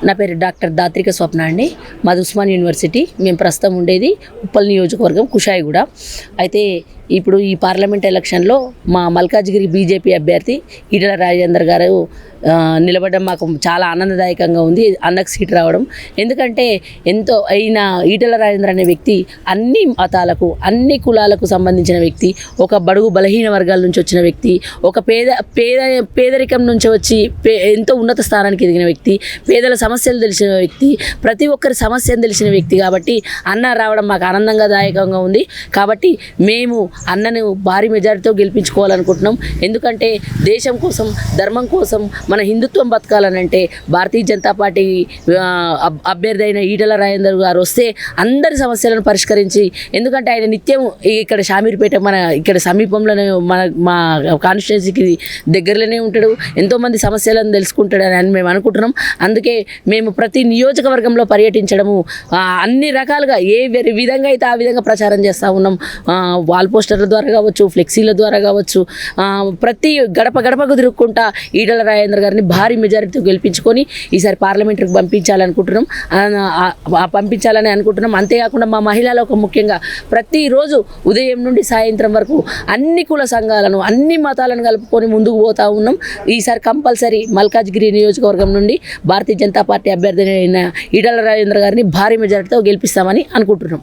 నా పేరు డాక్టర్ దాత్రిక స్వప్న అండి. మాది ఉస్మాన్ యూనివర్సిటీ. మేము ప్రస్తుతం ఉండేది ఉప్పల్ నియోజకవర్గం కుషాయిగూడ. అయితే ఇప్పుడు ఈ పార్లమెంట్ ఎలక్షన్లో మా మల్కాజ్గిరి బీజేపీ అభ్యర్థి ఈటెల రాజేందర్ గారు నిలబడడం మాకు చాలా ఆనందదాయకంగా ఉంది. అన్నకు సీట్ రావడం ఎందుకంటే ఎంతో అయిన ఈటెల రాజేందర్ అనే వ్యక్తి అన్ని మతాలకు అన్ని కులాలకు సంబంధించిన వ్యక్తి, ఒక బడుగు బలహీన వర్గాల నుంచి వచ్చిన వ్యక్తి, ఒక పేదరికం నుంచి వచ్చి ఎంతో ఉన్నత స్థానానికి ఎదిగిన వ్యక్తి, పేదల సమస్యలు తెలిసిన వ్యక్తి, ప్రతి ఒక్కరి సమస్యను తెలిసిన వ్యక్తి. కాబట్టి అన్న రావడం మాకు ఆనందంగా దాయకంగా ఉంది. కాబట్టి మేము అన్నను భారీ మెజారిటీతో గెలిపించుకోవాలనుకుంటున్నాం. ఎందుకంటే దేశం కోసం, ధర్మం కోసం, మన హిందుత్వం బతకాలనంటే భారతీయ జనతా పార్టీ అభ్యర్థి అయిన ఈటెల రాజేందర్ గారు వస్తే అందరి సమస్యలను పరిష్కరించి, ఎందుకంటే ఆయన నిత్యం ఇక్కడ షామీర్పేట మన ఇక్కడ సమీపంలోనే మా కాన్స్టిట్యున్సీకి దగ్గరలోనే ఉంటాడు. ఎంతోమంది సమస్యలను తెలుసుకుంటాడని మేము అనుకుంటున్నాం. అందుకే మేము ప్రతి నియోజకవర్గంలో పర్యటించడము, అన్ని రకాలుగా ఏ విధంగా అయితే ఆ విధంగా ప్రచారం చేస్తూ ఉన్నాం. వాల్ పోస్టర్ల ద్వారా కావచ్చు, ఫ్లెక్సీల ద్వారా కావచ్చు, ప్రతి గడప గడపకు తిరుగుకుంటా ఈటెల రాజేందర్ గారిని భారీ మెజారిటీతో గెలిపించుకొని ఈసారి పార్లమెంట్కి పంపించాలని అనుకుంటున్నాం. అంతేకాకుండా మా మహిళలకు ముఖ్యంగా ప్రతిరోజు ఉదయం నుండి సాయంత్రం వరకు అన్ని కుల సంఘాలను, అన్ని మతాలను కలుపుకొని ముందుకు పోతూ ఉన్నాం. ఈసారి కంపల్సరీ మల్కాజ్గిరి నియోజకవర్గం నుండి భారతీయ జనతా పార్టీ అభ్యర్థి అయిన ఈటెల రాజేందర్ గారిని భారీ మెజారిటీతో గెలిపిస్తామని అనుకుంటున్నాం.